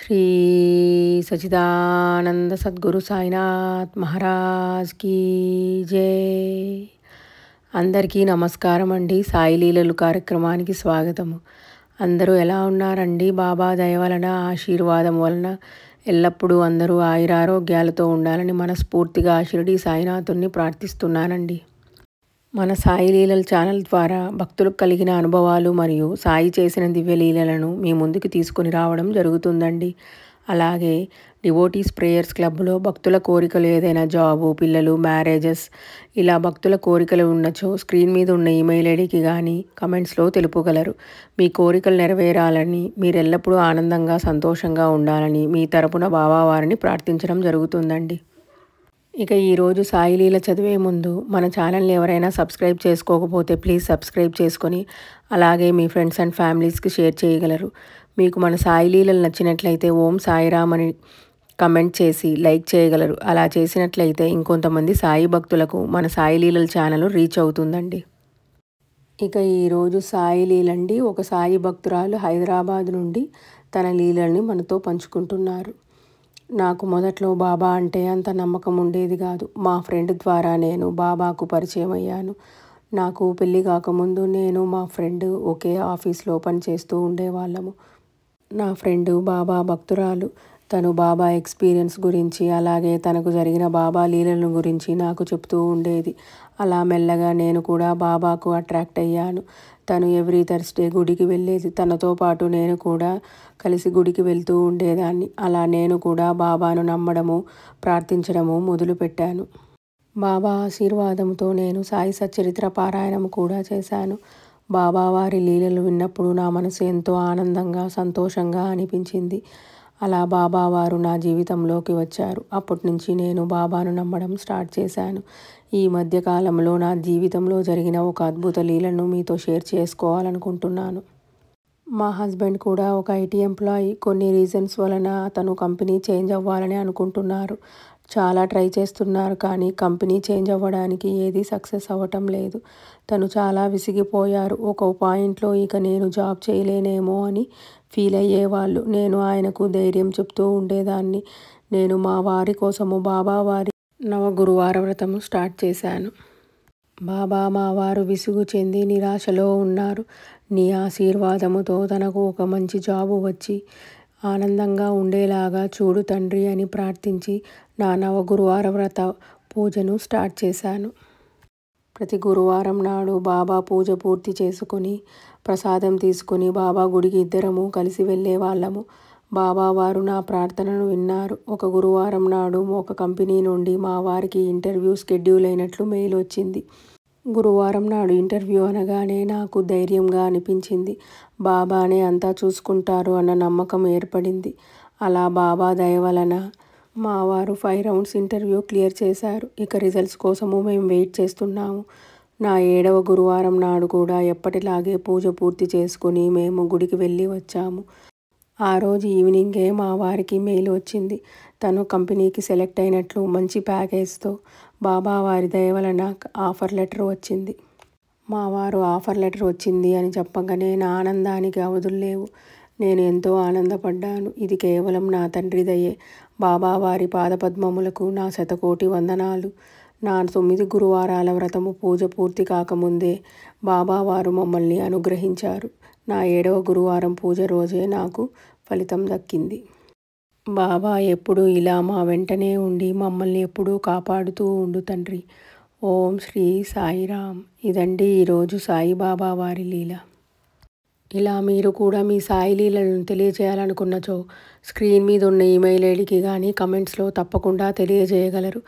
Shri Sachidananda Sadhguru Sainath Maharaj key జై. అందరికీ నమస్కారం అండి. సాయి లీలలు కార్యక్రమానికి స్వాగతము. అందరూ ఎలా ఉన్నారండి? బాబా దయ వలన ఆశీర్వాదం వలన ఎల్లప్పుడూ అందరూ ఆయురారోగ్యాలతో ఉండాలని మనస్ఫూర్తిగా షిరిడి సాయినాథుని ప్రార్థిస్తున్నానండి. మన సాయి లీలల ఛానల్ ద్వారా భక్తులకు కలిగిన అనుభవాలు మరియు సాయి చేసిన దివ్యలీలలను మీ ముందుకు తీసుకొని రావడం జరుగుతుందండి. అలాగే డివోటీస్ ప్రేయర్స్ క్లబ్లో భక్తుల కోరికలు ఏదైనా జాబు, పిల్లలు, మ్యారేజెస్ ఇలా భక్తుల కోరికలు ఉన్నచో స్క్రీన్ మీద ఉన్న ఈమెయిల్ ఐడికి కానీ కమెంట్స్లో తెలుపగలరు. మీ కోరికలు నెరవేరాలని, మీరు ఎల్లప్పుడూ ఆనందంగా సంతోషంగా ఉండాలని మీ తరపున బాబావారిని ప్రార్థించడం జరుగుతుందండి. ఇక ఈరోజు సాయి లీల చదివే ముందు మన ఛానల్ని ఎవరైనా సబ్స్క్రైబ్ చేసుకోకపోతే ప్లీజ్ సబ్స్క్రైబ్ చేసుకొని అలాగే మీ ఫ్రెండ్స్ అండ్ ఫ్యామిలీస్కి షేర్ చేయగలరు. మీకు మన సాయి లీలలు నచ్చినట్లయితే ఓం సాయిరామ్ అని కమెంట్ చేసి లైక్ చేయగలరు. అలా చేసినట్లయితే ఇంకొంతమంది సాయి భక్తులకు మన సాయి లీలల ఛానల్ రీచ్ అవుతుందండి. ఇక ఈరోజు సాయి లీలండి. ఒక సాయి భక్తురాలు హైదరాబాద్ నుండి తన లీలల్ని మనతో పంచుకుంటున్నారు. నాకు మొదట్లో బాబా అంటే అంత నమ్మకం ఉండేది కాదు. మా ఫ్రెండ్ ద్వారా నేను బాబాకు పరిచయం అయ్యాను. నాకు పెళ్ళి కాకముందు నేను మా ఫ్రెండ్ ఒకే ఆఫీస్లో పనిచేస్తూ ఉండేవాళ్ళము. నా ఫ్రెండ్ బాబా భక్తురాలు. తను బాబా ఎక్స్పీరియన్స్ గురించి అలాగే తనకు జరిగిన బాబా లీలల గురించి నాకు చెప్తూ ఉండేది. అలా మెల్లగా నేను కూడా బాబాకు అట్రాక్ట్ అయ్యాను. తను ఎవ్రీ థర్స్డే గుడికి వెళ్ళేది. తనతో పాటు నేను కూడా కలిసి గుడికి వెళ్తూ ఉండేదాన్ని. అలా నేను కూడా బాబాను నమ్మడము, ప్రార్థించడము మొదలుపెట్టాను. బాబా ఆశీర్వాదంతో నేను సాయి సచ్చరిత్ర పారాయణం కూడా చేశాను. బాబా వారి లీలలు విన్నప్పుడు నా మనసు ఎంతో ఆనందంగా, సంతోషంగా అనిపించింది. అలా బాబా వారు నా జీవితంలోకి వచ్చారు. అప్పటి నుంచి నేను బాబాను నమ్మడం స్టార్ట్ చేశాను. ఈ మధ్యకాలంలో నా జీవితంలో జరిగిన ఒక అద్భుత లీలను మీతో షేర్ చేసుకోవాలనుకుంటున్నాను. మా హస్బెండ్ కూడా ఒక ఐటీ ఎంప్లాయీ. కొన్ని రీజన్స్ వలన అతను కంపెనీ చేంజ్ అవ్వాలని అనుకుంటున్నారు. చాలా ట్రై చేస్తున్నారు కానీ కంపెనీ చేంజ్ అవ్వడానికి ఏది సక్సెస్ అవ్వటం లేదు. తను చాలా విసిగిపోయారు. ఒక పాయింట్లో ఇక నేను జాబ్ చేయలేనేమో అని ఫీల్ అయ్యేవాళ్ళు. నేను ఆయనకు ధైర్యం చెప్తూ ఉండేదాన్ని. నేను మా వారి కోసము బాబా వారి నవగురువార వ్రతము స్టార్ట్ చేశాను. బాబా మా వారు విసుగు చెంది నిరాశలో ఉన్నారు. నీ ఆశీర్వాదముతో తనకు ఒక మంచి జాబు వచ్చి ఆనందంగా ఉండేలాగా చూడు తండ్రి అని ప్రార్థించి నా నవగురువార వ్రత పూజను స్టార్ట్ చేశాను. ప్రతి గురువారం నాడు బాబా పూజ పూర్తి చేసుకొని ప్రసాదం తీసుకుని బాబా గుడికి ఇద్దరము కలిసి వెళ్ళేవాళ్ళము. బాబా వారు నా ప్రార్థనను విన్నారు. ఒక గురువారం నాడు ఒక కంపెనీ నుండి మా వారికి ఇంటర్వ్యూ షెడ్యూల్ అయినట్లు మెయిల్ వచ్చింది. గురువారం నాడు ఇంటర్వ్యూ అనగానే నాకు ధైర్యంగా అనిపించింది. బాబానే అంతా చూసుకుంటారు అన్న నమ్మకం ఏర్పడింది. అలా బాబా దయ వలన మా వారు 5 రౌండ్స్ ఇంటర్వ్యూ క్లియర్ చేశారు. ఇక రిజల్ట్స్ కోసము మేము వెయిట్ చేస్తున్నాము. నా 7వ గురువారం నాడు కూడా ఎప్పటిలాగే పూజ పూర్తి చేసుకుని మేము గుడికి వెళ్ళి వచ్చాము. ఆ రోజు ఈవినింగే మా వారికి మెయిల్ వచ్చింది. తను కంపెనీకి సెలెక్ట్ అయినట్లు మంచి ప్యాకేజ్తో బాబా వారి దయ వలన ఆఫర్ లెటర్ వచ్చింది. మా వారు ఆఫర్ లెటర్ వచ్చింది అని చెప్పగానే నా ఆనందానికి అవధులు లేవు. నేను ఎంతో ఆనందపడ్డాను. ఇది కేవలం నా తండ్రి దయే. బాబా వారి పాదపద్మములకు నా శతకోటి వందనాలు. నా 9 గురువారాల వ్రతము పూజ పూర్తి కాకముందే బాబా వారు మమ్మల్ని అనుగ్రహించారు. నా 7వ గురువారం పూజ రోజే నాకు ఫలితం దక్కింది. బాబా ఎప్పుడూ ఇలా మా వెంటనే ఉండి మమ్మల్ని ఎప్పుడూ కాపాడుతూ ఉండు తండ్రి. ఓం శ్రీ సాయిరామ్. ఇదండి ఈరోజు సాయిబాబా వారి లీల. ఇలా మీరు కూడా మీ సాయి లీలను తెలియజేయాలనుకున్నచో స్క్రీన్ మీద ఉన్న ఈమెయిల్ ఐడికి కానీ కమెంట్స్లో తప్పకుండా తెలియజేయగలరు.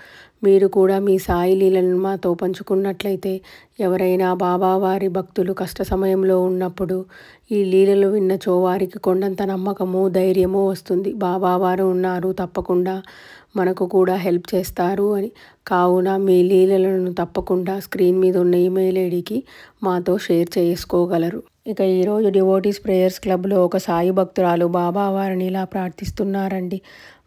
మీరు కూడా మీ సాయి లీలను మాతో పంచుకున్నట్లయితే ఎవరైనా బాబా వారి భక్తులు కష్ట సమయంలో ఉన్నప్పుడు ఈ లీలలు విన్నచో వారికి కొండంత నమ్మకము, ధైర్యము వస్తుంది. బాబా వారు ఉన్నారు, తప్పకుండా మనకు కూడా హెల్ప్ చేస్తారు అని. కావున మీ లీలలను తప్పకుండా స్క్రీన్ మీద ఉన్న ఈమెయిల్ ఐడికి మాతో షేర్ చేసుకోగలరు. ఇక ఈరోజు డివోటీస్ ప్రేయర్స్ క్లబ్లో ఒక సాయి భక్తురాలు బాబా వారిని ఇలా ప్రార్థిస్తున్నారండి.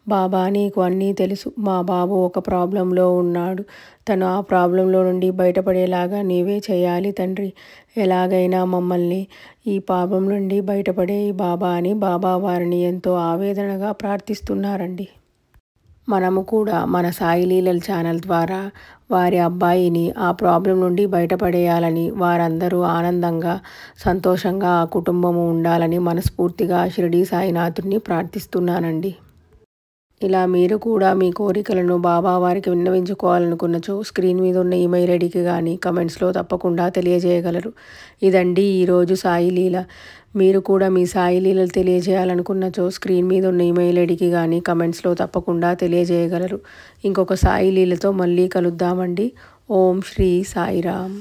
బాబా, నీకు అన్నీ తెలుసు. మా బాబు ఒక ప్రాబ్లంలో ఉన్నాడు. తను ఆ ప్రాబ్లంలో నుండి బయటపడేలాగా నీవే చేయాలి తండ్రి. ఎలాగైనా మమ్మల్ని ఈ పాపం నుండి బయటపడేయి బాబా అని బాబా వారిని ఎంతో ఆవేదనగా ప్రార్థిస్తున్నారండి. మనము కూడా మన సాయి లీలల ఛానల్ ద్వారా వారి అబ్బాయిని ఆ ప్రాబ్లం నుండి బయటపడేయాలని, వారందరూ ఆనందంగా సంతోషంగా ఆ కుటుంబము ఉండాలని మనస్ఫూర్తిగా షిరిడీ సాయినాథుడిని ప్రార్థిస్తున్నానండి. ఇలా మీరు కూడా మీ కోరికలను బాబా వారికి విన్నవించుకోవాలనుకున్నచో స్క్రీన్ మీద ఉన్న ఈమెయిల్ ఐడికి కానీ కమెంట్స్లో తప్పకుండా తెలియజేయగలరు. ఇదండి ఈరోజు సాయి లీల. మీరు కూడా మీ సాయి లీలలు తెలియజేయాలనుకున్నచో స్క్రీన్ మీద ఉన్న ఈమెయిల్ ఐడికి కానీ కమెంట్స్లో తప్పకుండా తెలియజేయగలరు. ఇంకొక సాయి లీలతో మళ్ళీ కలుద్దామండి. ఓం శ్రీ సాయిరామ్.